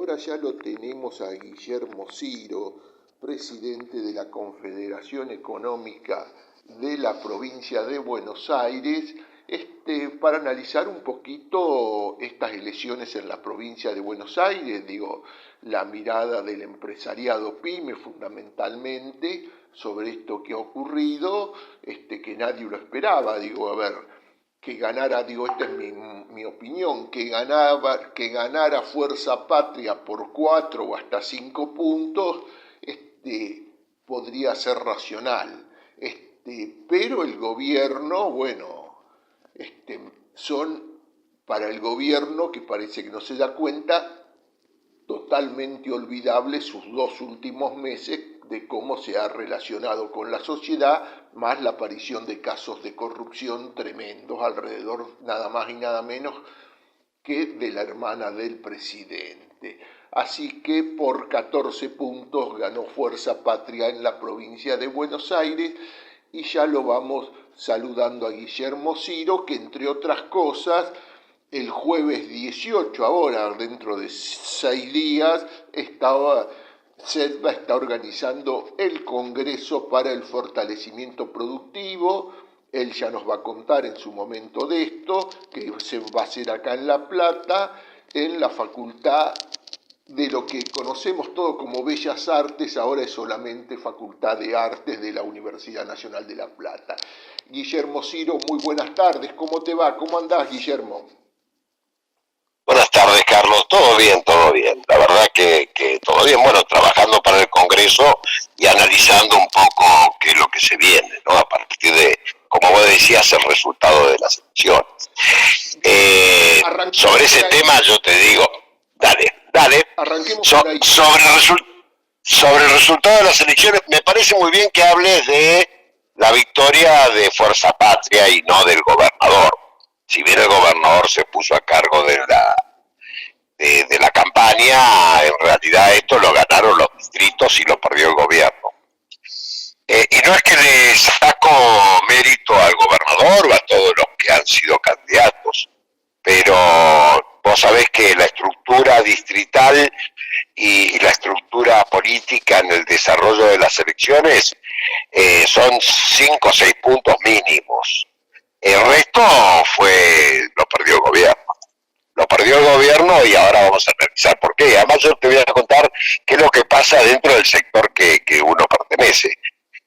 ahora ya lo tenemos a Guillermo Ciro, presidente de la Confederación Económica de la provincia de Buenos Aires, para analizar un poquito estas elecciones en la provincia de Buenos Aires, la mirada del empresariado PYME fundamentalmente sobre esto que ha ocurrido, que nadie lo esperaba, que ganara, esta es mi opinión, que ganara Fuerza Patria por 4 o hasta 5 puntos, podría ser racional. Pero el gobierno, son para el gobierno, que parece que no se da cuenta, totalmente olvidables sus 2 últimos meses de cómo se ha relacionado con la sociedad, más la aparición de casos de corrupción tremendos alrededor, nada más y nada menos que de la hermana del presidente. Así que por 14 puntos ganó Fuerza Patria en la provincia de Buenos Aires, y ya lo vamos saludando a Guillermo Ciro, que entre otras cosas, el jueves 18, ahora dentro de 6 días, SEDBA está organizando el Congreso para el Fortalecimiento Productivo. Él ya nos va a contar en su momento de esto, que se va a hacer acá en La Plata, en la Facultad de lo que conocemos todo como Bellas Artes, ahora es solamente Facultad de Artes de la Universidad Nacional de La Plata. Guillermo Ciro, muy buenas tardes, ¿cómo te va? ¿Cómo andás, Guillermo? Buenas tardes, Carlos. Todo bien, todo bien. La verdad que todo bien. Bueno, trabajando para el Congreso y analizando un poco qué es lo que se viene, ¿no? A partir de, como vos decías, el resultado de las elecciones. Sobre ese tema yo te digo, dale. Arranquemos por ahí. Sobre el resultado de las elecciones, me parece muy bien que hables de la victoria de Fuerza Patria y no del gobernador. Si bien el gobernador se puso a cargo de la campaña, en realidad esto lo ganaron los distritos y lo perdió el gobierno. Y no es que le saco mérito al gobernador o a todos los que han sido candidatos, pero vos sabés que la estructura distrital y la estructura política en el desarrollo de las elecciones son 5 o 6 puntos mínimos. El resto lo perdió el gobierno. Lo perdió el gobierno y ahora vamos a analizar por qué. Además yo te voy a contar qué es lo que pasa dentro del sector que uno pertenece.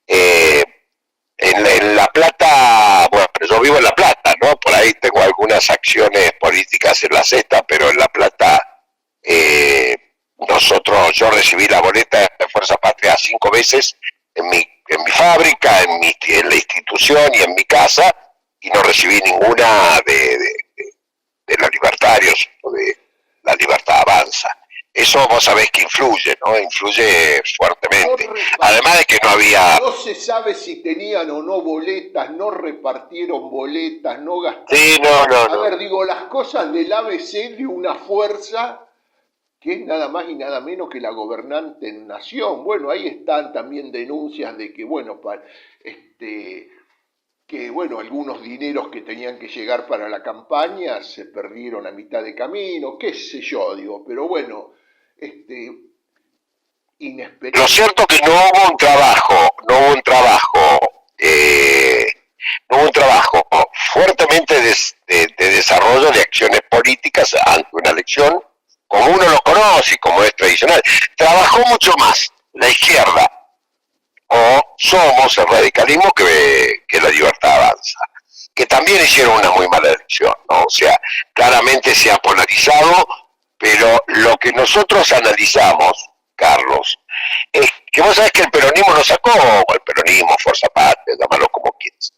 En La Plata, bueno, yo vivo en La Plata, ¿no? Por ahí tengo algunas acciones políticas en la cesta, pero en La Plata yo recibí la boleta de Fuerza Patria 5 veces en mi fábrica, en la institución y en mi casa, y no recibí ninguna de los libertarios o de La Libertad Avanza. Eso vos sabés que influye, ¿no? Influye fuertemente. Además de que no había... No se sabe si tenían o no boletas, no repartieron boletas, no gastaron... Sí, no. A ver, las cosas del ABC de una fuerza que es nada más y nada menos que la gobernante en nación. Bueno, ahí están también denuncias de que, algunos dineros que tenían que llegar para la campaña se perdieron a mitad de camino, qué sé yo, pero bueno, inesperado. Lo cierto que no hubo un trabajo fuertemente de desarrollo de acciones políticas ante una elección, como uno lo conoce y como es tradicional. Trabajó mucho más la izquierda, o Somos, el radicalismo, que La Libertad Avanza, que también hicieron una muy mala elección, ¿no? O sea, claramente se ha polarizado, pero lo que nosotros analizamos, Carlos, es que vos sabés que el peronismo no sacó, Fuerza Patria, llámalo como quieras,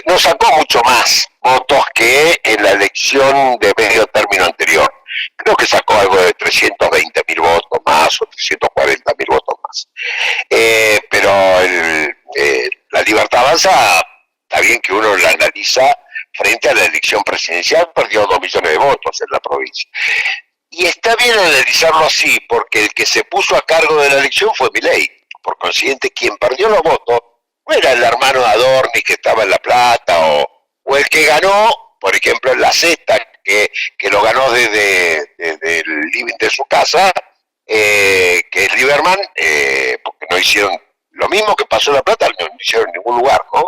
no sacó mucho más votos que en la elección de medio término anterior. Creo que sacó algo de 320.000 votos más o 340.000 votos más. Pero La Libertad Avanza, está bien que uno la analiza frente a la elección presidencial, perdió 2 millones de votos en la provincia. Y está bien analizarlo así, porque el que se puso a cargo de la elección fue Milei. Por consiguiente, quien perdió los votos no era el hermano de Adorni que estaba en La Plata, o el que ganó, por ejemplo, en La Cesta, que lo ganó desde el living de su casa, que es Lieberman, porque no hicieron lo mismo que pasó en La Plata, no hicieron en ningún lugar, ¿no?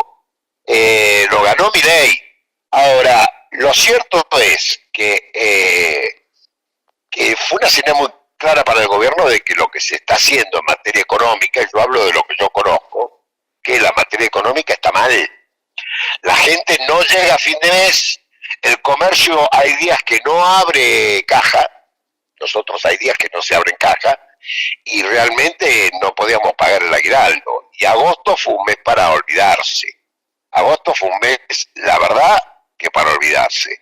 Lo ganó Milei. Ahora, lo cierto es que fue una señal muy clara para el gobierno de que lo que se está haciendo en materia económica, y yo hablo de lo que yo conozco, que la materia económica está mal. La gente no llega a fin de mes, el comercio hay días que no abre caja, nosotros hay días que no se abren caja, y realmente no podíamos pagar el aguinaldo. Y agosto fue un mes para olvidarse. Agosto fue un mes, la verdad, que para olvidarse.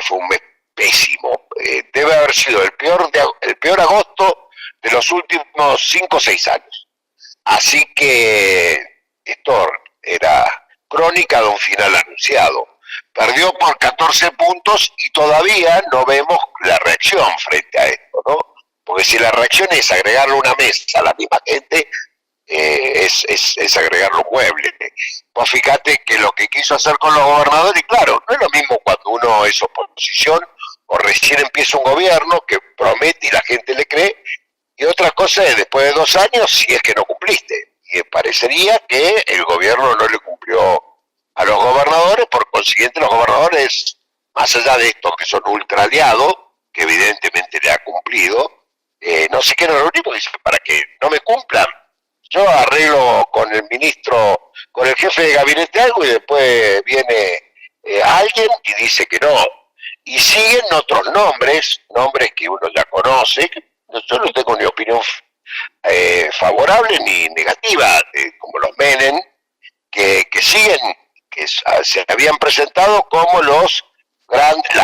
Fue un mes pésimo. Debe haber sido el peor agosto de los últimos 5 o 6 años. Así que esto era crónica de un final anunciado. Perdió por 14 puntos y todavía no vemos la reacción frente a esto, ¿no? Porque si la reacción es agregarle una mesa a la misma gente, es agregarle un mueble. Vos fíjate que lo que quiso hacer con los gobernadores, claro, no es lo mismo cuando uno es oposición o recién empieza un gobierno que promete y la gente le cree, y otra cosa es después de 2 años si es que no cumpliste. Y parecería que el gobierno no le cumplió a los gobernadores, por consiguiente los gobernadores, más allá de estos que son ultra aliados, que evidentemente le ha cumplido, no se quieren reunir porque dicen, para que no me cumplan, yo arreglo con el ministro, con el jefe de gabinete algo y después viene alguien y dice que no. Y siguen otros nombres que uno ya conoce, que yo no tengo ni opinión favorable ni negativa, como los Menem, que siguen, que se habían presentado como las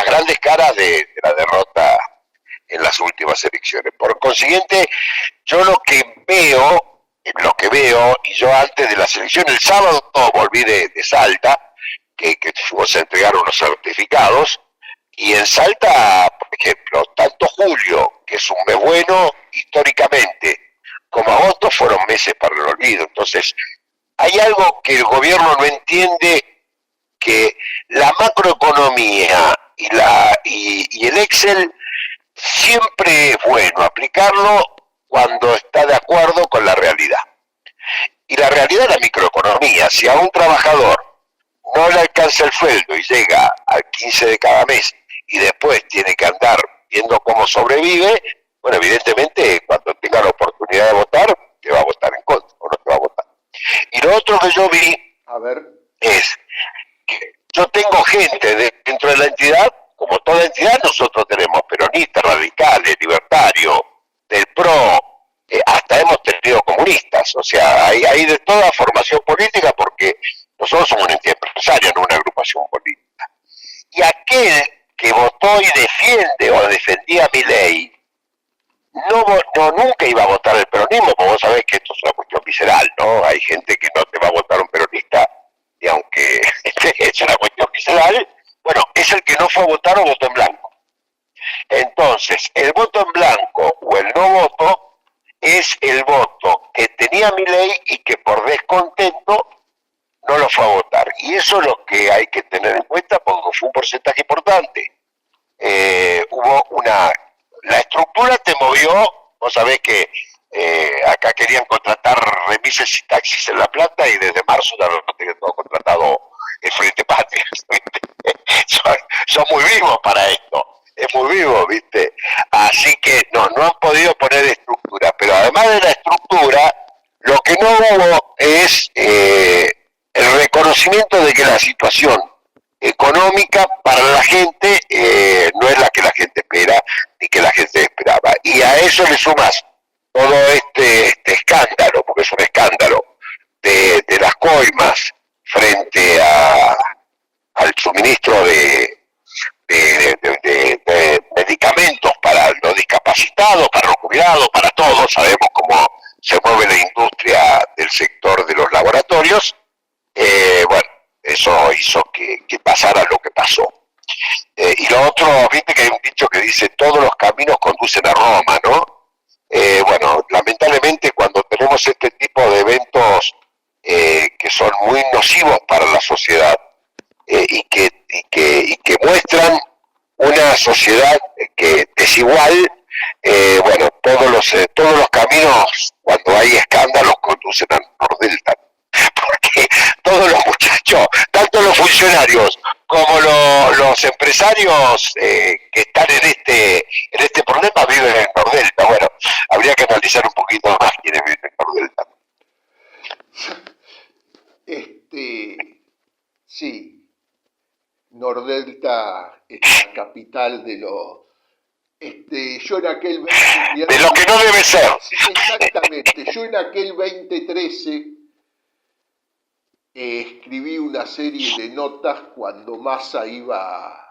grandes caras de la derrota en las últimas elecciones. Por consiguiente, yo lo que veo, y yo antes de las elecciones, el sábado volví de Salta, que fuimos a entregar unos certificados, y en Salta, por ejemplo, tanto julio, que es un mes bueno históricamente, como agosto fueron meses para el olvido. Entonces, hay algo que el gobierno no entiende, que la macroeconomía y el Excel siempre es bueno aplicarlo cuando está de acuerdo con la realidad. Y la realidad es la microeconomía. Si a un trabajador no le alcanza el sueldo y llega al 15 de cada mes y después tiene que andar viendo cómo sobrevive, bueno, evidentemente cuando tenga la oportunidad de votar, te va a votar en contra o no te va a votar. Y lo otro que yo vi es que yo tengo gente dentro de la entidad, como toda entidad nosotros tenemos peronistas, radicales, libertarios, del PRO, hasta hemos tenido comunistas, o sea, hay de toda formación política porque nosotros somos una entidad empresaria, no una agrupación política. Y aquel que votó y defiende o defendía a Milei, no nunca iba a votar el peronismo, porque vos sabés que esto es una cuestión visceral, ¿no? Hay gente que no te va a votar un peronista, y aunque es una cuestión visceral, bueno, es el que no fue a votar o votó en blanco. Entonces, el voto en blanco o el no voto es el voto que tenía Milei y que por descontento no lo fue a votar. Y eso es lo que hay que tener en cuenta porque fue un porcentaje importante. La estructura te movió, vos sabés que acá querían contratar remises y taxis en La Plata y desde marzo ya lo tienen todo contratado el Frente Patria. Son muy vivos para esto, es muy vivo, ¿viste? Así que no han podido poner estructura, pero además de la estructura, lo que no hubo es el reconocimiento de que la situación económica para la gente no es la que la gente espera ni que la gente esperaba. Y a eso le sumas todo este escándalo, porque es un escándalo, de las coimas frente al suministro de medicamentos para los discapacitados, para los jubilados, para todos. Sabemos cómo se mueve la industria del sector de los laboratorios. Bueno, eso hizo que pasara lo que pasó. Y lo otro, viste que hay un dicho que dice todos los caminos conducen a Roma, ¿no? Bueno, lamentablemente cuando tenemos este tipo de eventos que son muy nocivos para la sociedad y que muestran una sociedad que desigual, bueno, todos los caminos, cuando hay escándalos, conducen al Nordelta, porque todos los muchachos, tanto los funcionarios como los empresarios que están en este problema viven en Nordelta. Bueno, habría que analizar un poquito más quiénes viven en Nordelta. Sí, Nordelta es la capital de los... yo en aquel... de lo que no debe ser. Sí, exactamente. Yo en aquel 2013 escribí una serie de notas cuando Massa iba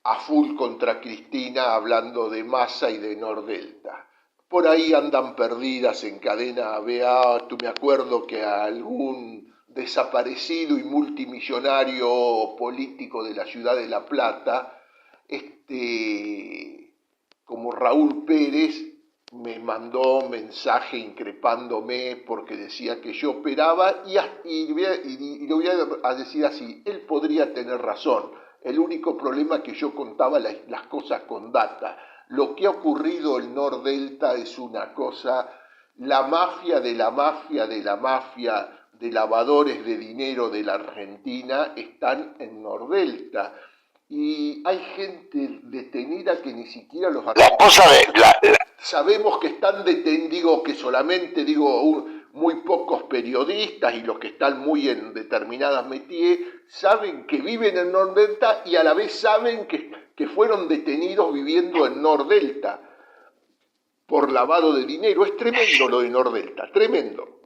a full contra Cristina, hablando de Massa y de Nordelta. Por ahí andan perdidas en cadena BA. Tú me acuerdo que algún desaparecido y multimillonario político de la ciudad de La Plata, como Raúl Pérez, me mandó un mensaje increpándome porque decía que yo operaba y lo voy a decir así, él podría tener razón. El único problema es que yo contaba las cosas con data. Lo que ha ocurrido en Nordelta es una cosa, la mafia de la mafia de la mafia de lavadores de dinero de la Argentina están en Nordelta. Y hay gente detenida que ni siquiera los... Sabemos que están detenidos, que solamente, muy pocos periodistas y los que están muy en determinadas métiers saben que viven en Nordelta y a la vez saben que fueron detenidos viviendo en Nordelta por lavado de dinero. Es tremendo lo de Nordelta, tremendo.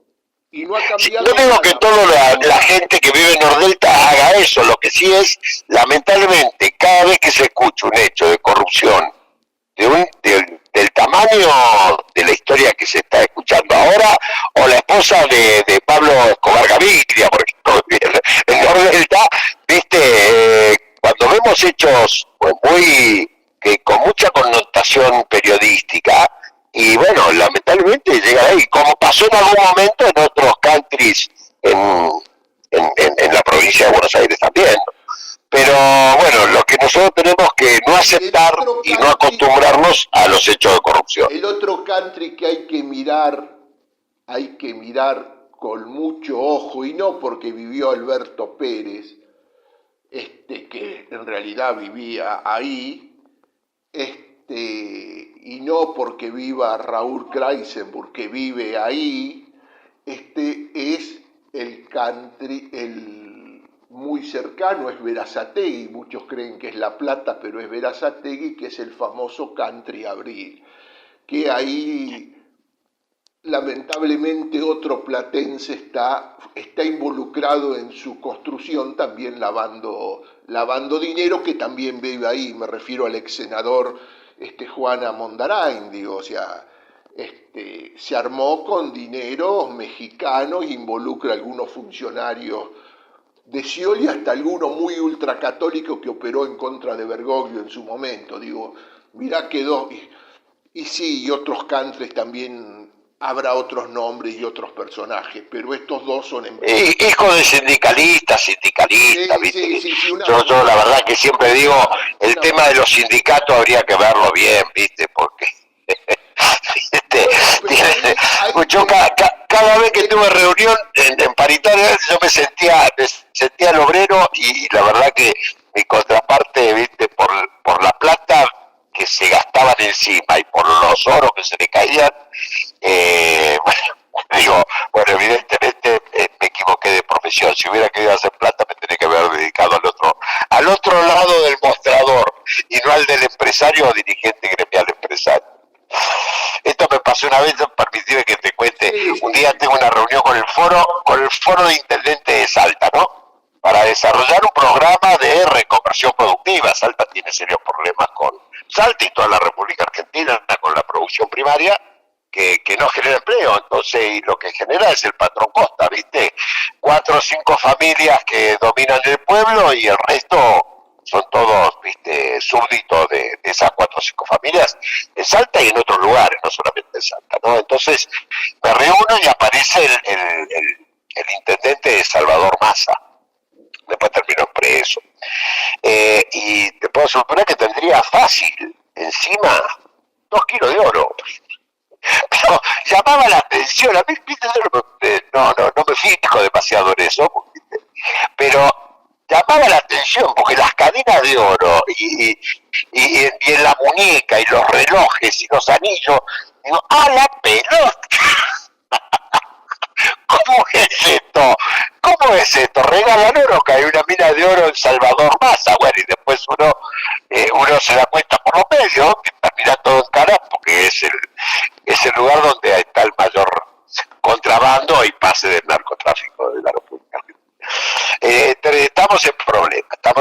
Y no ha cambiado. No digo que toda la gente que vive en Nordelta haga eso, lo que sí es, lamentablemente, cada vez que se escucha un hecho de corrupción del tamaño de la historia que se está escuchando ahora, o la esposa de Pablo Escobar Gaviria, por ejemplo, en Nordelta, cuando vemos hechos con mucha connotación periodística, y bueno, lamentablemente llega ahí, como pasó en algún momento en otros countries en la provincia de Buenos Aires también. Pero bueno, lo que nosotros tenemos que no aceptar y no acostumbrarnos a los hechos de corrupción. El otro country que hay que mirar con mucho ojo, y no porque vivió Alberto Pérez, que en realidad vivía ahí, y no porque viva Raúl Kreisenburg, que vive ahí, es el country, el muy cercano, es Berazategui. Muchos creen que es La Plata, pero es Berazategui, que es el famoso country Abril, que ahí lamentablemente otro platense está involucrado en su construcción, también lavando dinero, que también vive ahí. Me refiero al ex senador Juana Mondarain, se armó con dinero mexicano, involucra a algunos funcionarios de Scioli, hasta alguno muy ultracatólico que operó en contra de Bergoglio en su momento. Mirá quedó. Y sí, y otros countries también habrá otros nombres y otros personajes, pero estos dos son... Hijo de sindicalistas, sí, ¿viste? Sí, yo la verdad que siempre digo, el tema de los sindicatos habría que verlo bien, ¿viste? Porque... yo cada vez que tuve reunión en paritaria yo me sentía el obrero, y la verdad que mi contraparte, ¿viste? por la plata que se gastaban encima y por los oros que se le caían, bueno, evidentemente me equivoqué de profesión. Si hubiera querido hacer plata me tenía que haber dedicado al otro lado del mostrador, y no al del empresario o dirigente gremial empresario. Esto me pasó una vez, permíteme que te cuente. Un día tengo una reunión con el foro de intendentes de Salta, ¿no? Para desarrollar un programa de reconversión productiva. Salta tiene serios problemas con Salta y toda la República Argentina con la producción primaria, que no genera empleo. Entonces, y lo que genera es el patrón costa, ¿viste? 4 o 5 familias que dominan el pueblo y el resto son todos, ¿viste?, súbditos de esas 4 o 5 familias en Salta y en otros lugares, no solamente en Salta, ¿no? Entonces me reúno y aparece el intendente de Salvador Massa. Después terminó en sobre eso. Y te puedo suponer que tendría fácil, encima, 2 kilos de oro. Pero llamaba la atención, a mí, ¿viste? No me fijo demasiado en eso, pero llamaba la atención porque las cadenas de oro y en la muñeca y los relojes y los anillos, digo, ¡a la pelota! ¿Cómo es esto? ¿Cómo es esto? Regalan oro, que hay una mina de oro en Salvador Massa, bueno, y después uno se da cuenta por los medios que termina todo en cara porque es el lugar donde está el mayor contrabando y pase del narcotráfico de la República Argentina. Estamos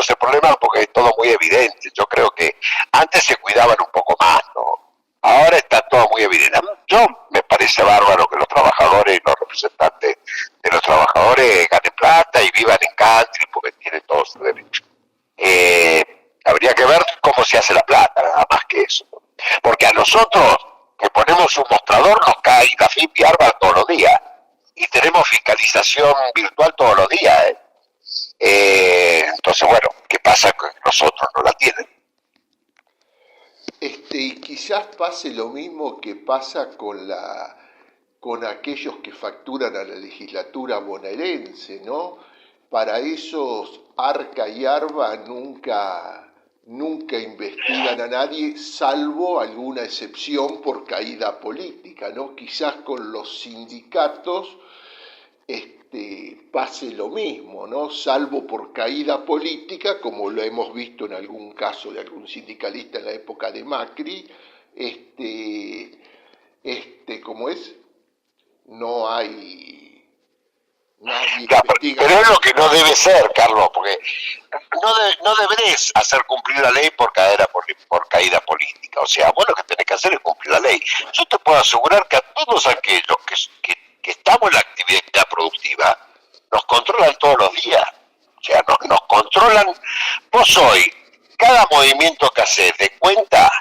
en problemas porque es todo muy evidente. Yo creo que antes se cuidaban un poco más, ¿no? Ahora está todo muy evidente. Me parece bárbaro que los trabajadores y los representantes de los trabajadores ganen plata y vivan en country porque tienen todo su derecho. Habría que ver cómo se hace la plata, nada más que eso. Porque a nosotros que ponemos un mostrador nos cae la FIP y ARBA todos los días. Y tenemos fiscalización virtual todos los días. Entonces, bueno, ¿qué pasa? Que los otros no la tienen. Y quizás pase lo mismo que pasa con aquellos que facturan a la legislatura bonaerense, ¿no? Para esos Arca y Arba nunca investigan a nadie, salvo alguna excepción por caída política, ¿no? Quizás con los sindicatos pase lo mismo, ¿no? Salvo por caída política, como lo hemos visto en algún caso de algún sindicalista en la época de Macri, ¿cómo es? No hay nadie Claro, investiga. pero es lo que no debe ser, Carlos, porque no deberes hacer cumplir la ley por caída política. O sea, vos lo que tenés que hacer es cumplir la ley. Yo te puedo asegurar que a todos aquellos que estamos en la actividad productiva, nos controlan todos los días. O sea, nos controlan. Vos hoy, cada movimiento que haces de cuenta,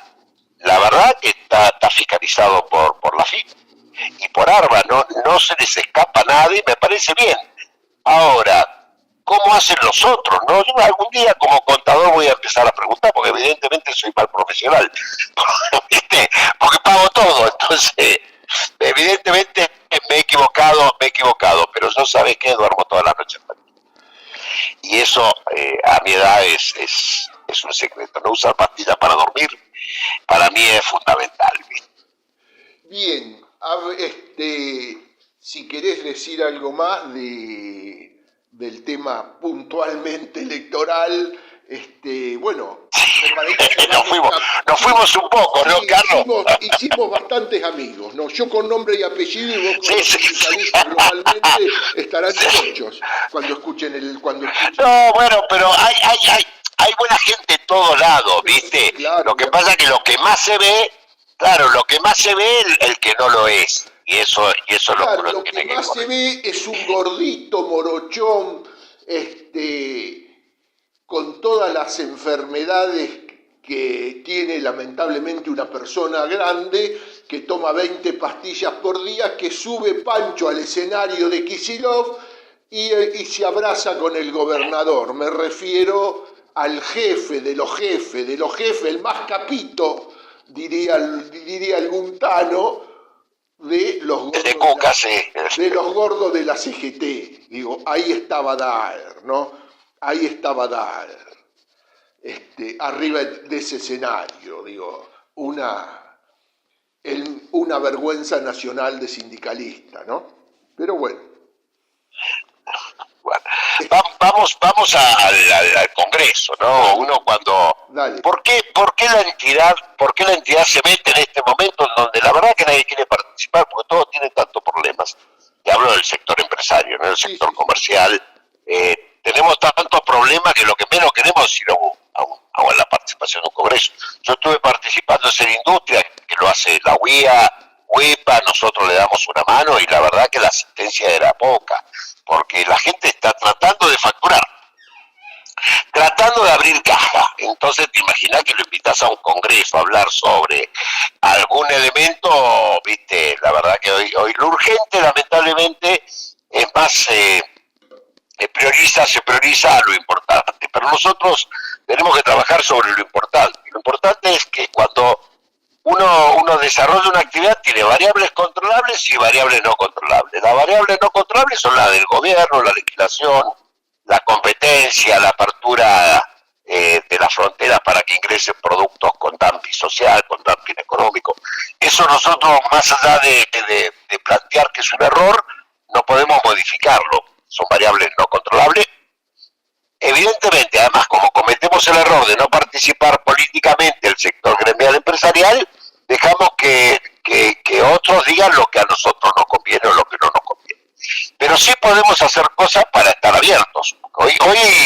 la verdad que está fiscalizado por la FIP y por ARBA, no se les escapa nada y me parece bien. Ahora, ¿cómo hacen los otros? ¿No? Yo algún día como contador voy a empezar a preguntar, porque evidentemente soy mal profesional, ¿viste? Porque pago todo, entonces evidentemente me he equivocado, pero yo sabés que duermo toda la noche. Y eso a mi edad es un secreto. No usar pastillas para dormir para mí es fundamental, ¿viste? Bien, si querés decir algo más del tema puntualmente electoral, bueno, me parece que nos fuimos un poco, ¿no, Carlos? Hicimos bastantes amigos, ¿no? Yo con nombre y apellido y vos con los sindicalistas globalmente estarán chochos cuando escuchen No, bueno, pero hay buena gente en todos lados, ¿viste? Claro, lo que pasa es que lo que más se ve el que no lo es. Y eso es claro, lo que uno tiene que más se ve es un gordito morochón, con todas las enfermedades que tiene lamentablemente una persona grande, que toma 20 pastillas por día, que sube Pancho al escenario de Kicillof y se abraza con el gobernador. Me refiero al jefe de los jefes, el más capito, diría algún tano, de los gordos de la CGT. Digo, ahí estaba Daer, ¿no? Ahí estaba Daer, arriba de ese escenario, digo, una vergüenza nacional de sindicalista, ¿no? Pero bueno. Vamos al Congreso, ¿no? Uno cuando... ¿Por qué la entidad se mete en este momento en donde la verdad que nadie quiere participar porque todos tienen tantos problemas? Te hablo del sector empresario, no del sector comercial. Tenemos tantos problemas que lo que menos queremos es ir a la participación de un Congreso. Yo estuve participando en Serindustria, que lo hace la UIPA, nosotros le damos una mano y la verdad que la asistencia era poca, porque la gente está tratando de facturar, tratando de abrir caja. Entonces te imaginas que lo invitas a un congreso a hablar sobre algún elemento, viste, la verdad que hoy lo urgente lamentablemente es más se prioriza lo importante, pero nosotros tenemos que trabajar sobre lo importante. Lo importante es que cuando uno desarrolla una actividad tiene variables controlables y variables no controlables. Las variables no controlables son las del gobierno, la legislación, la competencia, la apertura de las fronteras para que ingresen productos con dumping social, con dumping económico. Eso nosotros, más allá de plantear que es un error, no podemos modificarlo. Son variables no controlables. Evidentemente, además, como cometemos el error de no participar políticamente el sector gremial empresarial, dejamos que otros digan lo que a nosotros nos conviene o lo que no nos conviene. Pero sí podemos hacer cosas para estar abiertos. Hoy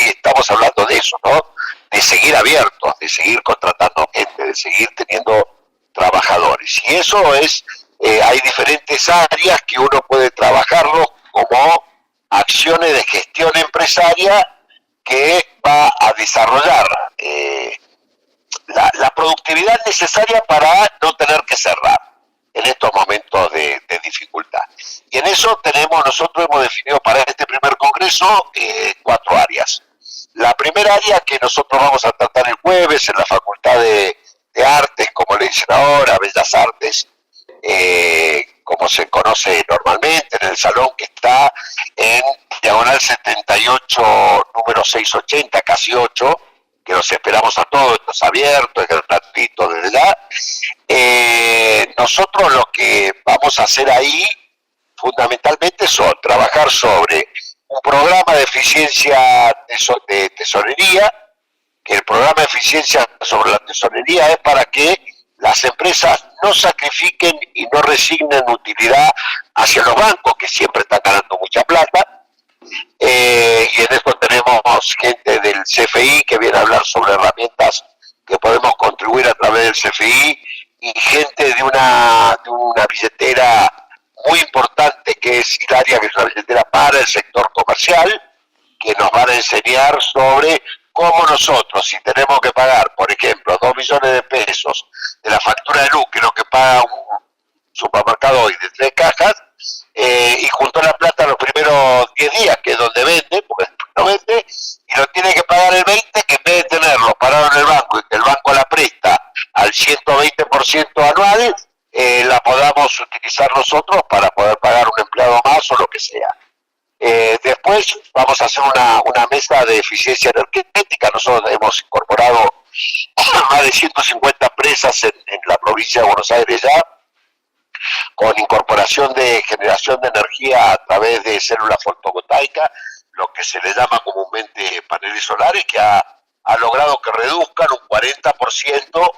estamos hablando de eso, ¿no? De seguir abiertos, de seguir contratando gente, de seguir teniendo trabajadores. Y eso es, hay diferentes áreas que uno puede trabajarlo como acciones de gestión empresaria que va a desarrollar la productividad necesaria para no tener que cerrar en estos momentos de dificultad. Y en eso nosotros hemos definido para este primer congreso 4 áreas. La primera área que nosotros vamos a tratar el jueves en la Facultad de Artes, como le dicen ahora, Bellas Artes, como se conoce normalmente, en el salón que está en Diagonal 78, número 680, casi 8, que los esperamos a todos, esto es abierto, es gratuito desde ya. Nosotros lo que vamos a hacer ahí fundamentalmente son trabajar sobre un programa de eficiencia de tesorería, que el programa de eficiencia sobre la tesorería es para que las empresas no sacrifiquen y no resignen utilidad hacia los bancos, que siempre están ganando mucha plata. Y en esto tenemos gente del CFI que viene a hablar sobre herramientas que podemos contribuir a través del CFI, y gente de una billetera muy importante que es Hilaria, que es una billetera para el sector comercial, que nos van a enseñar sobre cómo nosotros, si tenemos que pagar, por ejemplo, 2 millones de pesos de la factura de luz, que es lo que paga un supermercado hoy de 3 cajas, y juntó la plata los primeros 10 días, que es donde vende, porque no vende, y lo tiene que pagar el 20%, que en vez de tenerlo parado en el banco y que el banco la presta al 120% anual, la podamos utilizar nosotros para poder pagar un empleado más o lo que sea. Después vamos a hacer una mesa de eficiencia energética. Nosotros hemos incorporado más de 150 empresas en la provincia de Buenos Aires ya, con incorporación de generación de energía a través de células fotovoltaicas, lo que se le llama comúnmente paneles solares, que ha logrado que reduzcan un 40%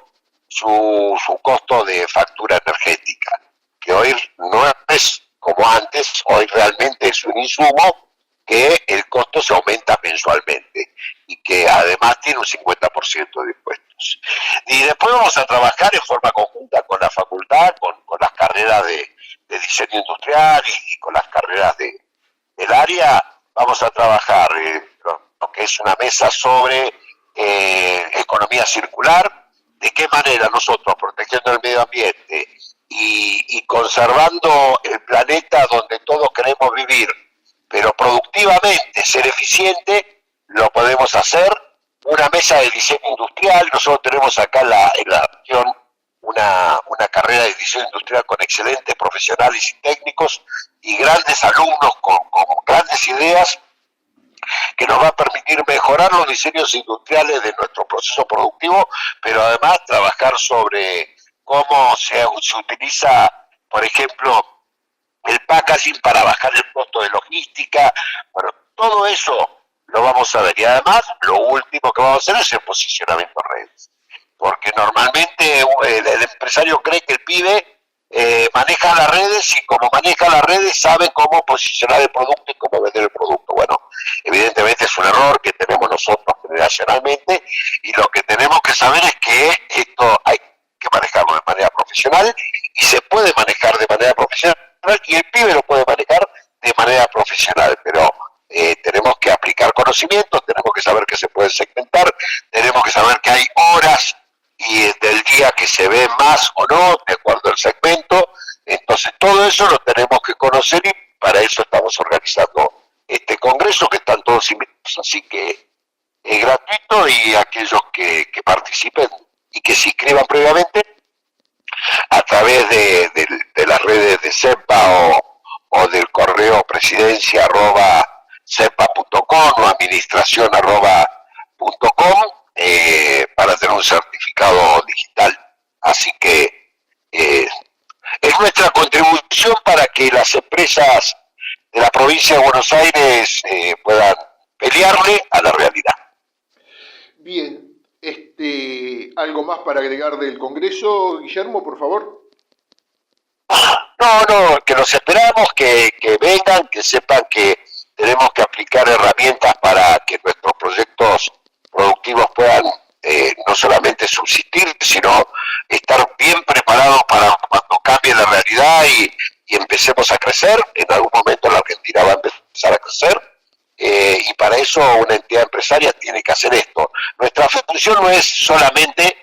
su costo de factura energética, que hoy no es como antes, hoy realmente es un insumo que el costo se aumenta mensualmente y que además tiene un 50% de impuestos. Y después vamos a trabajar en forma conjunta con la facultad, con las carreras de diseño industrial y con las carreras del área. Vamos a trabajar lo que es una mesa sobre economía circular, de qué manera nosotros, protegiendo el medio ambiente y conservando el planeta donde todos queremos vivir, pero productivamente, ser eficiente, lo podemos hacer. Una mesa de diseño industrial. Nosotros tenemos acá en la región una carrera de diseño industrial con excelentes profesionales y técnicos y grandes alumnos con grandes ideas, que nos va a permitir mejorar los diseños industriales de nuestro proceso productivo, pero además trabajar sobre cómo se utiliza, por ejemplo, el packaging para bajar el costo de logística. Bueno, todo eso lo vamos a ver. Y además, lo último que vamos a hacer es el posicionamiento en redes. Porque normalmente el empresario cree que el pyme maneja las redes, y como maneja las redes sabe cómo posicionar el producto y cómo vender el producto. Bueno, evidentemente es un error que tenemos nosotros generacionalmente, y lo que tenemos que saber es que esto hay que manejarlo de manera profesional, y se puede manejar de manera profesional, y el pyme lo puede manejar de manera profesional, pero tenemos que aplicar conocimientos, tenemos que saber que se puede segmentar, tenemos que saber que hay horas y del día que se ve más o no, de acuerdo al segmento. Entonces todo eso lo tenemos que conocer, y para eso estamos organizando este congreso, que están todos invitados, así que es gratuito, y aquellos que participen y que se inscriban previamente a través de las redes de CEPA o del correo presidencia@cepa.com o administración@.com, para tener un certificado digital. Así que es nuestra contribución para que las empresas de la provincia de Buenos Aires puedan pelearle a la realidad. Bien, ¿algo más para agregar del Congreso, Guillermo, por favor? No, que los esperamos, que vengan, que sepan que tenemos que aplicar herramientas para que nuestros proyectos productivos puedan no solamente subsistir, sino estar bien preparados para cuando cambie la realidad y empecemos a crecer. En algún momento la Argentina va a empezar a crecer, y para eso una entidad empresaria tiene que hacer esto. Nuestra función no es solamente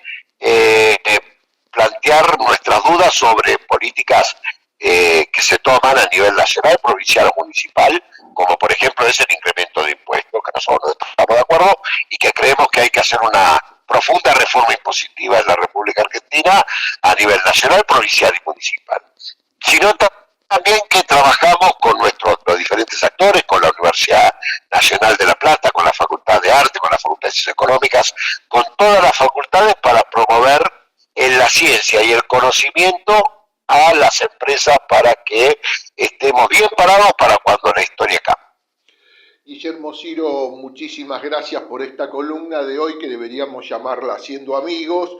plantear nuestras dudas sobre políticas que se toman a nivel nacional, provincial o municipal, como por ejemplo es el incremento de impuestos, que nosotros no estamos de acuerdo y que creemos que hay que hacer una profunda reforma impositiva en la República Argentina a nivel nacional, provincial y municipal. Sino también que trabajamos con los diferentes actores, con la Universidad Nacional de La Plata, con la Facultad de Arte, con la Facultad de Ciencias Económicas, con todas las facultades para promover en la ciencia y el conocimiento a las empresas para que estemos bien parados para cuando la historia cambie. Guillermo Ciro, muchísimas gracias por esta columna de hoy, que deberíamos llamarla Haciendo Amigos.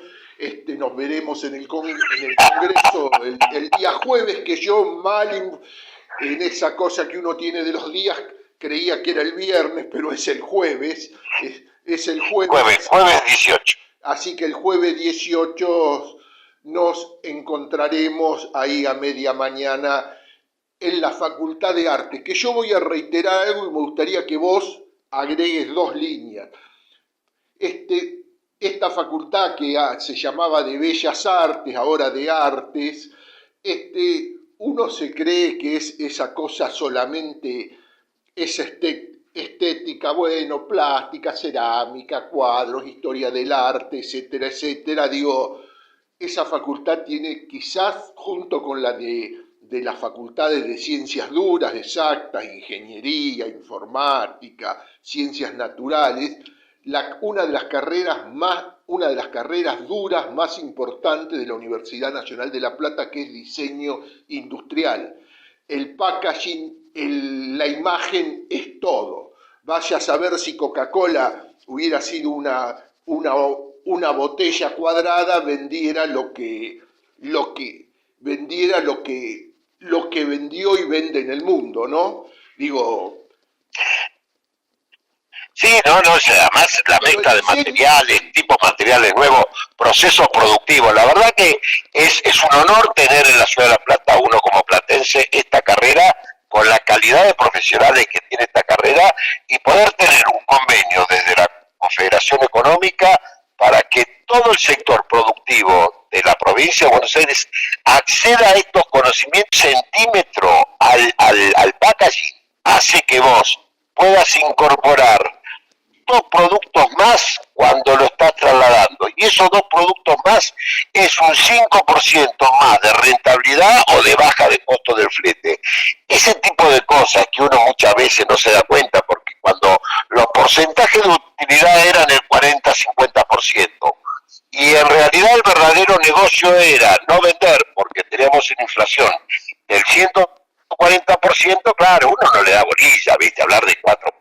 Nos veremos en el Congreso el día jueves, que yo mal en esa cosa que uno tiene de los días creía que era el viernes, pero es el jueves. Es el jueves. Jueves 18. Así que el jueves 18 nos encontraremos ahí a media mañana en la Facultad de Arte, que yo voy a reiterar algo y me gustaría que vos agregues 2 líneas. Esta facultad que se llamaba de Bellas Artes, ahora de Artes, uno se cree que es esa cosa solamente, es estética, bueno, plástica, cerámica, cuadros, historia del arte, etcétera, etcétera. Digo, esa facultad tiene quizás, junto con la de las facultades de ciencias duras, exactas, ingeniería, informática, ciencias naturales, una de las carreras duras más importantes de la Universidad Nacional de La Plata, que es diseño industrial. El packaging, la imagen es todo. Vaya a saber si Coca-Cola hubiera sido una botella cuadrada, vendiera lo que vendió y vende en el mundo, ¿no? Digo. Sí, además la mezcla de materiales, tipos materiales nuevos, procesos productivos. La verdad que es un honor tener en la Ciudad de La Plata, uno como platense, esta carrera, con la calidad de profesionales que tiene esta carrera, y poder tener un convenio desde la Confederación Económica para que todo el sector productivo de la provincia de Buenos Aires acceda a estos conocimientos. Centímetro al packaging hace que vos puedas incorporar 2 productos más cuando lo estás trasladando, y esos 2 productos más es un 5% más de rentabilidad o de baja de costo del flete. Ese tipo de cosas que uno muchas veces no se da cuenta, porque cuando los porcentajes de utilidad eran el 40-50%, y en realidad el verdadero negocio era no vender, porque teníamos una inflación del 140%, claro, uno no le da bolilla, ¿viste? Hablar de 4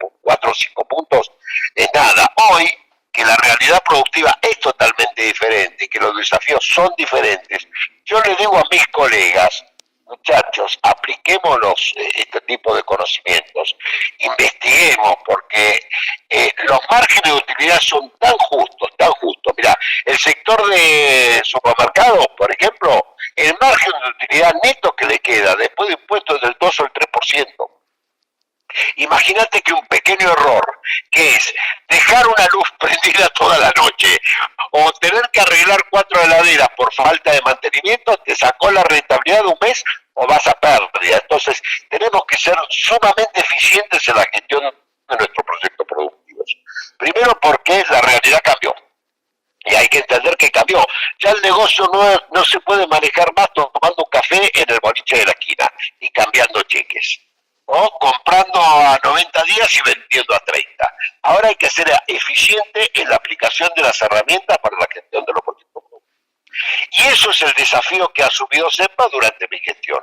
o 5 puntos es nada. Hoy, que la realidad productiva es totalmente diferente, que los desafíos son diferentes, yo le digo a mis colegas, muchachos, apliquémonos este tipo de conocimientos, investiguemos, porque los márgenes de utilidad son tan justos, tan justos. Mira, el sector de supermercados, por ejemplo, el margen de utilidad neto que le queda después de impuestos es del 2 o el 3%. Imagínate que un pequeño error, que es dejar una luz prendida toda la noche o tener que arreglar 4 heladeras por falta de mantenimiento, te sacó la rentabilidad de un mes o vas a pérdida. Entonces, tenemos que ser sumamente eficientes en la gestión de nuestros proyectos productivos. Primero porque la realidad cambió. Y hay que entender que cambió. Ya el negocio no se puede manejar más tomando un café en el boliche de la esquina y cambiando cheques. O comprando a 90 días y vendiendo a 30. Ahora hay que ser eficiente en la aplicación de las herramientas para la gestión de los proyectos. Y eso es el desafío que ha asumido CEPA durante mi gestión.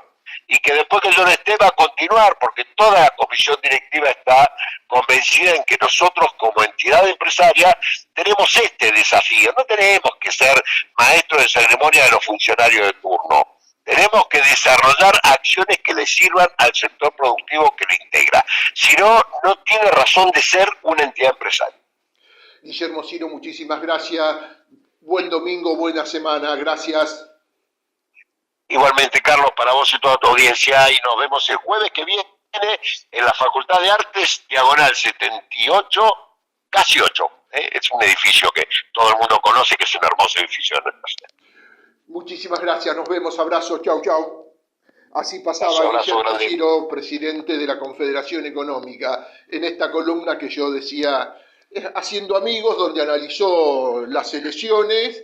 Y que después que yo no esté va a continuar, porque toda la comisión directiva está convencida en que nosotros como entidad empresaria tenemos este desafío. No tenemos que ser maestros de ceremonia de los funcionarios de turno. Tenemos que desarrollar acciones que le sirvan al sector productivo que lo integra. Si no, no tiene razón de ser una entidad empresaria. Guillermo Ciro, muchísimas gracias. Buen domingo, buena semana. Gracias. Igualmente, Carlos, para vos y toda tu audiencia, y nos vemos el jueves que viene en la Facultad de Artes, diagonal 78, casi 8. Es un edificio que todo el mundo conoce, que es un hermoso edificio de nuestra ciudad. Muchísimas gracias, nos vemos, abrazo, chau, chau. Así pasaba Guillermo Ciro, presidente de la Confederación Económica, en esta columna que yo decía, haciendo amigos, donde analizó las elecciones,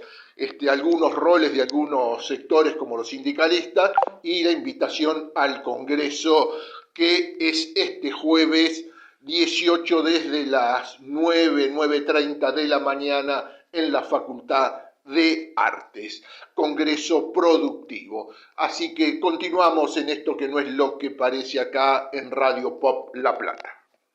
algunos roles de algunos sectores como los sindicalistas y la invitación al Congreso, que es este jueves 18 desde las 9:30 de la mañana en la Facultad de Artes, Congreso Productivo. Así que continuamos en esto que no es lo que parece acá en Radio Pop La Plata.